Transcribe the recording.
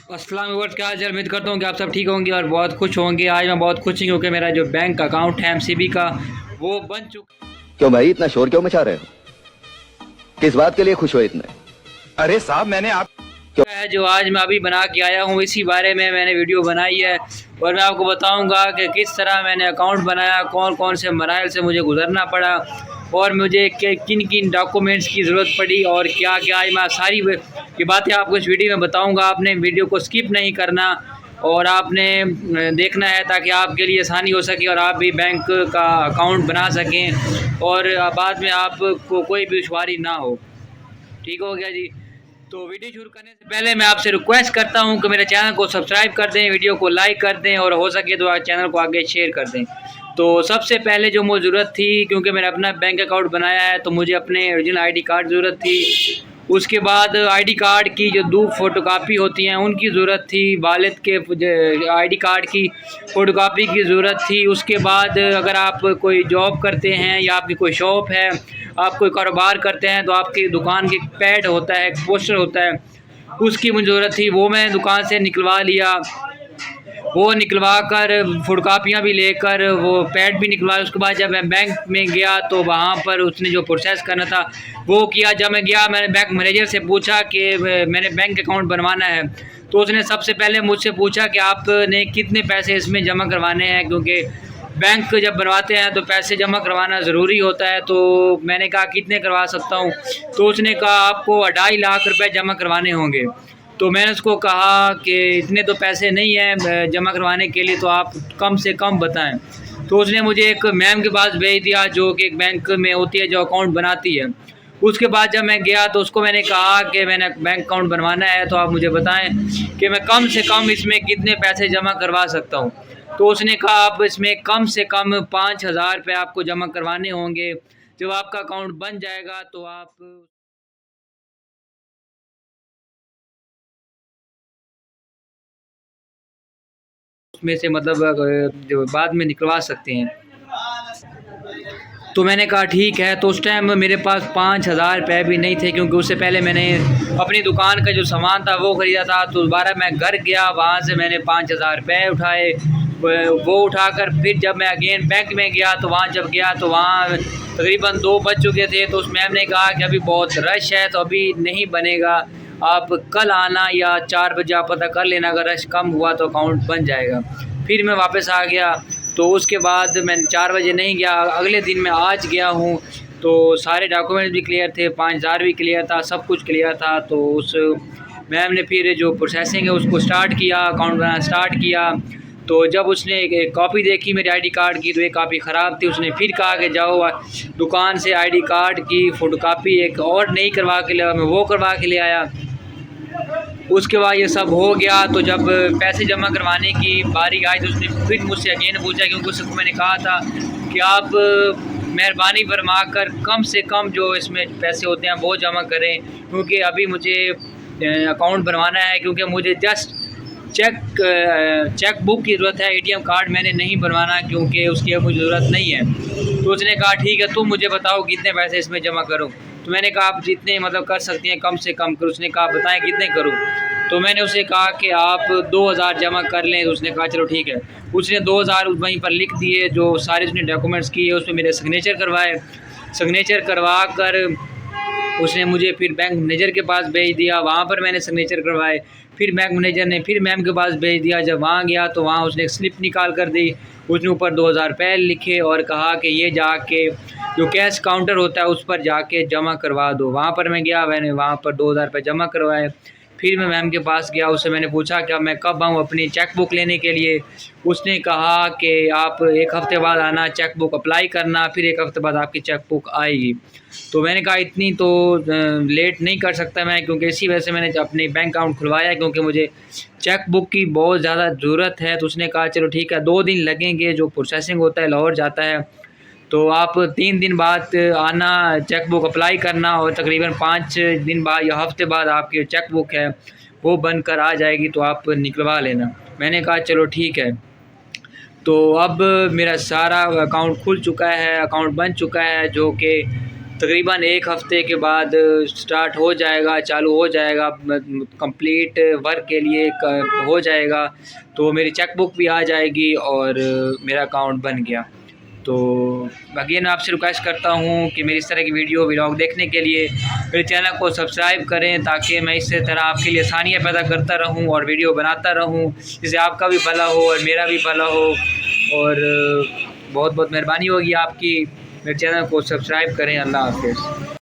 अस्सलाम वालेकुम, क्या हाल चाल। उम्मीद करता हूँ कि आप सब ठीक होंगे और बहुत खुश होंगे। आज मैं बहुत खुश हूँ क्योंकि मेरा जो बैंक अकाउंट है एमसीबी का वो बन चुका क्यों भाई इतना शोर क्यों मचा रहे हो? किस बात के लिए खुश हो इतने? अरे साहब मैंने आप है। जो आज मैं अभी बना के आया हूँ इसी बारे में मैंने वीडियो बनाई है और मैं आपको बताऊँगा कि किस तरह मैंने अकाउंट बनाया, कौन कौन से मराइल से मुझे गुजरना पड़ा और मुझे किन किन डॉक्यूमेंट्स की ज़रूरत पड़ी और क्या क्या। आज मैं सारी की बातें आपको इस वीडियो में बताऊँगा। आपने वीडियो को स्किप नहीं करना और आपने देखना है ताकि आपके लिए आसानी हो सके और आप भी बैंक का अकाउंट बना सकें और बाद में आपको कोई भी दुश्वारी ना हो। ठीक हो गया जी। तो वीडियो शुरू करने से पहले मैं आपसे रिक्वेस्ट करता हूं कि मेरे चैनल को सब्सक्राइब कर दें, वीडियो को लाइक कर दें और हो सके तो चैनल को आगे शेयर कर दें। तो सबसे पहले जो मुझे ज़रूरत थी, क्योंकि मैंने अपना बैंक अकाउंट बनाया है तो मुझे अपने ओरिजिनल आईडी कार्ड ज़रूरत थी। उसके बाद आईडी कार्ड की जो 2 फ़ोटोकॉपी होती हैं उनकी ज़रूरत थी। वालिद के आईडी कार्ड की फ़ोटोकॉपी की ज़रूरत थी। उसके बाद अगर आप कोई जॉब करते हैं या आपकी कोई शॉप है, आप कोई कारोबार करते हैं तो आपकी दुकान की पैड होता है, एक पोस्टर होता है, उसकी मुझे ज़रूरत थी। वो मैं दुकान से निकलवा लिया। वो निकलवा कर फोटोकॉपियाँ भी लेकर वो पैड भी निकलवाया। उसके बाद जब मैं बैंक में गया तो वहाँ पर उसने जो प्रोसेस करना था वो किया। जब मैं गया मैंने बैंक मैनेजर से पूछा कि मैंने बैंक अकाउंट बनवाना है, तो उसने सबसे पहले मुझसे पूछा कि आपने कितने पैसे इसमें जमा करवाने हैं, क्योंकि बैंक जब बनवाते हैं तो पैसे जमा करवाना ज़रूरी होता है। तो मैंने कहा कितने करवा सकता हूँ, तो उसने कहा आपको 2.5 लाख रुपए जमा करवाने होंगे। तो मैंने उसको कहा कि इतने तो पैसे नहीं हैं जमा करवाने के लिए, तो आप कम से कम बताएं। तो उसने मुझे एक मैम के पास भेज दिया जो कि एक बैंक में होती है, जो अकाउंट बनाती है। उसके बाद जब मैं गया तो उसको मैंने कहा कि मैंने बैंक अकाउंट बनवाना है, तो आप मुझे बताएं कि मैं कम से कम इसमें कितने पैसे जमा करवा सकता हूँ। तो उसने कहा आप इसमें कम से कम 5,000 रुपये आपको जमा करवाने होंगे। जब आपका अकाउंट बन जाएगा तो आप उसमें से जो बाद में निकलवा सकते हैं। तो मैंने कहा ठीक है। तो उस टाइम मेरे पास 5,000 रुपये भी नहीं थे, क्योंकि उससे पहले मैंने अपनी दुकान का जो सामान था वो ख़रीदा था। तो दोबारा मैं घर गया, वहाँ से मैंने 5,000 रुपये उठाए। वो उठाकर फिर जब मैं अगेन बैंक में गया तो वहाँ जब गया तो वहाँ तकरीबन 2 बज चुके थे। तो उस मैम ने कहा कि अभी बहुत रश है तो अभी नहीं बनेगा, आप कल आना या 4 बजे आप पता कर लेना, अगर रश कम हुआ तो अकाउंट बन जाएगा। फिर मैं वापस आ गया। तो उसके बाद मैं 4 बजे नहीं गया, अगले दिन मैं आज गया हूँ। तो सारे डॉक्यूमेंट्स भी क्लियर थे, 5,000 भी क्लियर था, सब कुछ क्लियर था। तो उस मैम ने फिर जो प्रोसेसिंग है उसको स्टार्ट किया, अकाउंट बनाना स्टार्ट किया। तो जब उसने एक कॉपी देखी मेरे आईडी कार्ड की तो एक कॉपी ख़राब थी। उसने फिर कहा कि जाओ दुकान से आईडी कार्ड की फ़ोटोकॉपी एक और नई करवा के ले। मैं वो करवा के ले आया। उसके बाद ये सब हो गया। तो जब पैसे जमा करवाने की बारी आई तो उसने फिर मुझसे अगेन पूछा, क्योंकि उसको मैंने कहा था कि आप मेहरबानी फरमा कर कम से कम जो इसमें पैसे होते हैं वो जमा करें, क्योंकि अभी मुझे अकाउंट बनवाना है। क्योंकि मुझे जस्ट चेक बुक की ज़रूरत है, एटीएम कार्ड मैंने नहीं बनवाना क्योंकि उसकी अब मुझे ज़रूरत नहीं है। तो उसने कहा ठीक है, तुम मुझे बताओ कितने पैसे इसमें जमा करूँ। तो मैंने कहा आप जितने कर सकती हैं कम से कम करो। उसने कहा बताएं कितने करूँ। तो मैंने उसे कहा कि आप 2,000 जमा कर लें। तो उसने कहा चलो ठीक है। उसने 2,000 वहीं पर लिख दिए, जो सारे उसने डॉक्यूमेंट्स किए उसमें मेरे सिग्नेचर करवाए। सिग्नेचर करवा कर उसने मुझे फिर बैंक मैनेजर के पास भेज दिया, वहाँ पर मैंने सिग्नेचर करवाए। फिर बैंक मैनेजर ने फिर मैम के पास भेज दिया। जब वहाँ गया तो वहाँ उसने एक स्लिप निकाल कर दी, उसने ऊपर 2,000 रुपये लिखे और कहा कि ये जाके जो कैश काउंटर होता है उस पर जाके जमा करवा दो। वहाँ पर मैं गया, मैंने वहाँ पर 2,000 रुपये जमा करवाए। फिर मैं मैम के पास गया, उससे मैंने पूछा कि मैं कब आऊँ अपनी चेक बुक लेने के लिए। उसने कहा कि आप 1 हफ़्ते बाद आना, चेक बुक अप्लाई करना, फिर 1 हफ़्ते बाद आपकी चेक बुक आएगी। तो मैंने कहा इतनी तो लेट नहीं कर सकता मैं, क्योंकि इसी वजह से मैंने अपनी बैंक अकाउंट खुलवाया, क्योंकि मुझे चेक बुक की बहुत ज़्यादा ज़रूरत है। तो उसने कहा चलो ठीक है, 2 दिन लगेंगे, जो प्रोसेसिंग होता है लाहौर जाता है। तो आप 3 दिन बाद आना, चेक बुक अप्लाई करना और तकरीबन 5 दिन बाद या हफ़्ते बाद आपकी चेक बुक है वो बन कर आ जाएगी, तो आप निकलवा लेना। मैंने कहा चलो ठीक है। तो अब मेरा सारा अकाउंट खुल चुका है, अकाउंट बन चुका है, जो कि तकरीबन 1 हफ़्ते के बाद स्टार्ट हो जाएगा, चालू हो जाएगा, कंप्लीट वर्क के लिए हो जाएगा। तो मेरी चेकबुक भी आ जाएगी और मेरा अकाउंट बन गया। तो अगेन आपसे रिक्वेस्ट करता हूँ कि मेरी इस तरह की वीडियो व्लॉग देखने के लिए मेरे चैनल को सब्सक्राइब करें, ताकि मैं इस तरह आपके लिए आसानियाँ पैदा करता रहूँ और वीडियो बनाता रहूँ, जिससे आपका भी भला हो और मेरा भी भला हो। और बहुत बहुत मेहरबानी होगी आपकी। मेरे चैनल को सब्सक्राइब करें। अल्लाह हाफ़िज़।